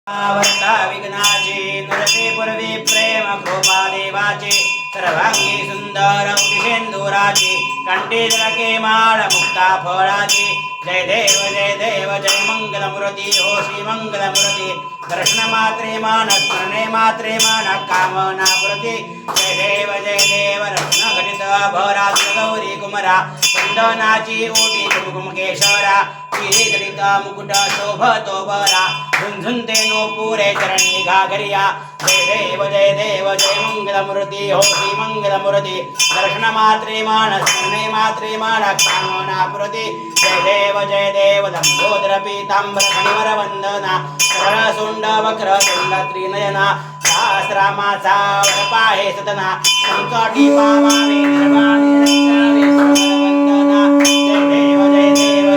वर्ता विघ्नाची नरते पूर्वी प्रेम कृपा देवाची सर्वांगी सुंदर उदिशेंदुराची कंठी जलके माळ मुक्ता फळाची जय देव जय मंगलमूर्ती हो श्री मंगलमूर्ती दर्शन मात्रे मान स्मरणे मात्रे मान कामना पूर्ती जय देव रत्न घटित भरा गौरी कुमरा चंदनाची ओटी कुमकुम केशरा किरीटरिता मुकुट शोभतो बरा झुंझुनते नो पुरे चरणी घागरिया जय देव जय मंगलमूर्ती हो श्री मंगलमूर्ती दर्शन मात्रे मान स्मरणे मात्रे मान कामना पूर्ती जय देव लंबोदर पीतांबर फणिवर वंदना सरळ सोंड वक्र तुंड त्रिनयना सहस्रामाचा वरपाहे सतना संकटी पावावे निर्वाणी रक्षावे वंदना जय देव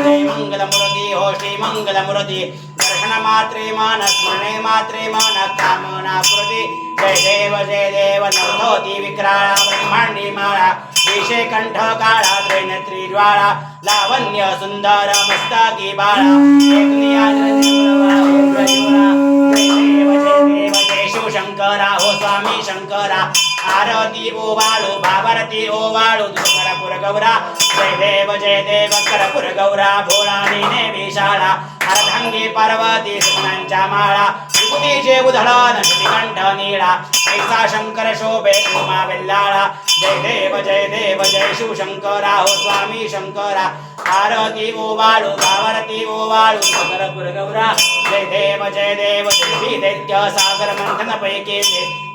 जय मंगलमूर्ती हो श्री मंगलमूर्ती दर्शन मात्रे मान स्मरणे मात्रे मान कामना पूर्ती जय देव नवधोती विक्राळा ब्रह्मांडी माळा विषे कंठ काळा त्रिनेत्री ज्वाळा लावण्य सुंदर मस्तकी बाळा जय शिव शंकरा हो स्वामी शंकरा आरती ओ वाळू भावारती ओ वाळू करपुर गौरा जय देव करपुर गौरा भोळा दिने विशाळा अर्धांगी पार्वती सुमनांच्या माळा विभूतीचे उधळण कंठ निळा ऐसा शंकर शोभे उमा वेल्लाळा जय देव जय शिव शंकरा हो स्वामी शंकरा आरती ओ वाळू भावारती ओ वाळू करपुर गौरा जय देव देवी दैत्य सागर मंथन पैकी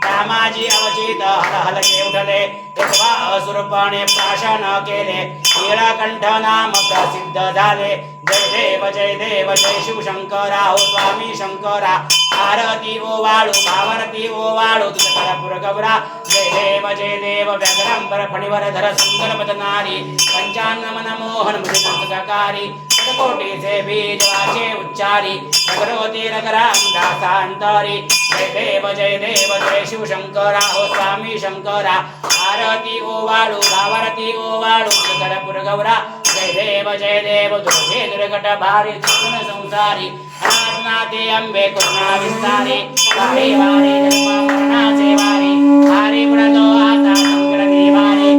कामाजी अवचित हलके उठले तेव्हा असुरपणे प्राशन केले नीळकंठ नाम प्रसिद्ध झाले जय देव जय शिव शंकरा हो स्वामी शंकरा आरती ओ वाळू भावारती ओ वाळू करपुर गौरा जय देव व्याघ्रांबर फणिवर धर सुंदर मदनारी पंचान्न मन मोहन मुदिकारी कोटीचे बीज वाचे उच्चारी नगरोती नगराम दासांतरी जय देव जय शिव शंकरा हो स्वामी शंकरा आरती ओ वाळू भावारती ओ वाळू करपुर गौरा जय देव दुर्गे दुर्घट भारी त्रिगुण संसारी अनाथनाथे अंबे करुणा विस्तारी वारी वारी जन्मामरणाचे वारी हारी पुढतो आता संकर देवारी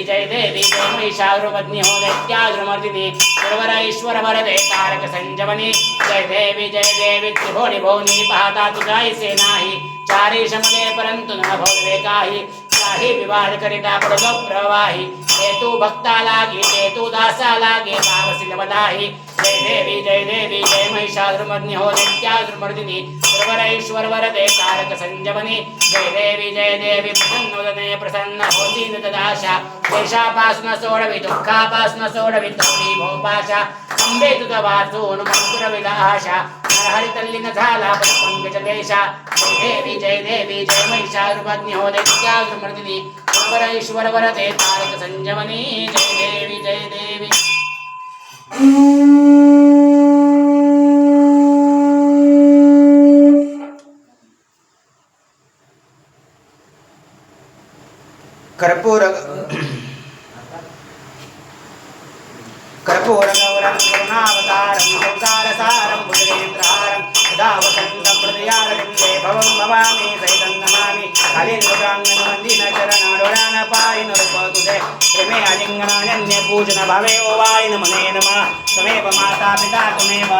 जय देवी जय महिषासुरवध्नि हो दैत्यासुरमर्दिनी सर्वर ईश्वर वरदे तारक संजवनी जय देवी त्रिभुवनी भुवनी पाहता तुझाईसे नाही चारी शमने परंतु न भोगवे काही विवाद करिता पडलो प्रवाही ते तू भक्ता लागी ते तू दासा लागे पावसिल वदाही जय देवी जय महिषासुरमर्दिनी हो दैत्यासुरमर्दिनी सर्वर ईश्वर वरदे तारक संजवनी जय देवी प्रसन्नोदने प्रसन्न होती तदाशा देशापासून सोडवी दुःखापासून सोडवी तोडी भोपाशा अंबे तुझ वाचून पुरविला आशा हरी तल्लीन झाला पंकज देशा जय देवी जय महिषासुरमर्दिनी हो दैत्यासुरमर्दिनी सर्वर ईश्वर वरदे तारक संजवनी जय देवी कर्पूरगौरं करुणावतारं संसारसारं भुजगेन्द्रहारं सदा वसन्तं हृदयारविन्दे भवं भवामि सहितं नमामि कालीन्द्रप्राङ्गणमन्दिरचरणडोळानपायिन रूपतुते त्रिमे अलिङ्गनान्य पूजन भवे ओ वाय नमने नमः त्वमेव माता पिता त्वमेव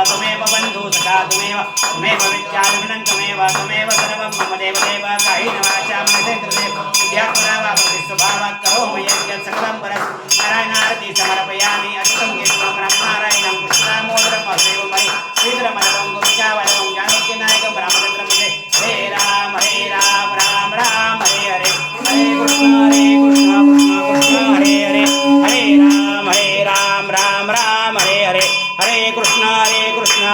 बन्धु सखा त्वमेव विद्यारमणं त्वमेव सर्वं मम देवदेव कायेन वाचा मनसेन्द्रियेण विद्यात्मना वा प्रतिस्वभावात् करोमि यत् सकलं परस् नारायणारति समर्पयामि अष्टं केशवं ब्रह्मनारायणं कृष्णदामोदरं वासुदेवं श्रीधरमनवं गोपिकावल्लभं जानकीनायकं रामचन्द्रं हरे राम राम राम हरे हरे हरे कृष्ण कृष्ण हरे हरे हरे राम राम हरे हरे हरे कृष्ण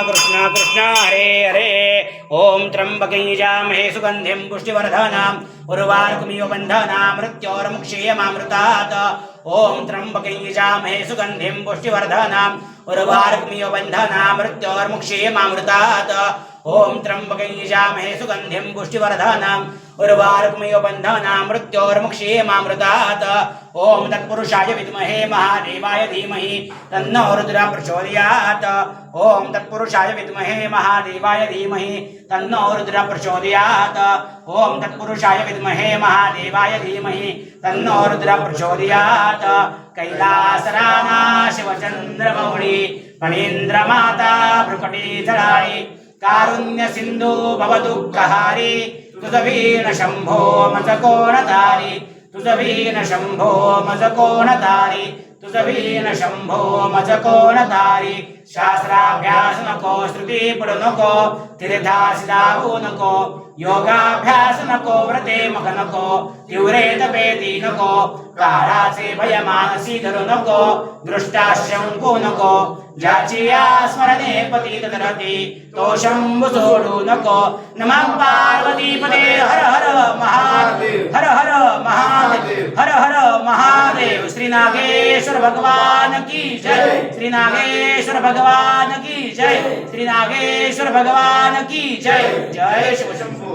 कृष्ण हरे हरे ओम त्र्यंबकं यजामहे सुगंधिं पुष्टिवर्धनम् उर्वारुकमिव बन्धनान् मृत्योर्मुक्षीयमामृतात् ओम त्र्यंबकं यजामहे सुगंधिं पुष्टिवर्धनम् उर्वारुकमिव बन्धनान् मृत्योर्मुक्षीयमामृतात् ओम त्र्यंबकं यजामहे सुगंधिं पुष्टिवर्धनम् उर्वारुकमिव बन्धनां मृत्योर्मुक्षीयमामृतात् ओम तत्पुरुषाय विद्महे महादेवाय धीमहि तन्नो रुद्रः प्रचोदयात् ओम तत्पुरुषाय विद्महे महादेवाय धीमहि तन्नो रुद्रः प्रचोदयात् ओम तत्पुरुषाय विद्महे महादेवाय धीमहि तन्नो रुद्रः प्रचोदयात् कैलासराना शिवचन्द्रमौळि फणीन्द्रमाता भ्रुकटीधराणि कारुण्य सिंधु भवदुःखहारी तुझवीन शंभो मजकोणधारी तुझवीन शंभो मजकोणधारी तुझवीन शंभो मजकोणधारी शास्त्राभ्यास नको श्रुती पडू नको तीर्थासी जाऊ नको योगाभ्यास नको व्रते मग नको तीव्रे तपेती नको काळाचे भय मानसी धरू नको दृष्टाशंकू नको ज्याची या स्मरणे पतित तरती तो शंभू सोडू नको नमः पार्वती पते हर हर महादेव हर हर महादेव हर हर महादेव श्री नागेश्वर भगवान की जय श्री नागेश्वर भगवान की जय श्री नागेश्वर भगवान की जय जय शिव शंभो।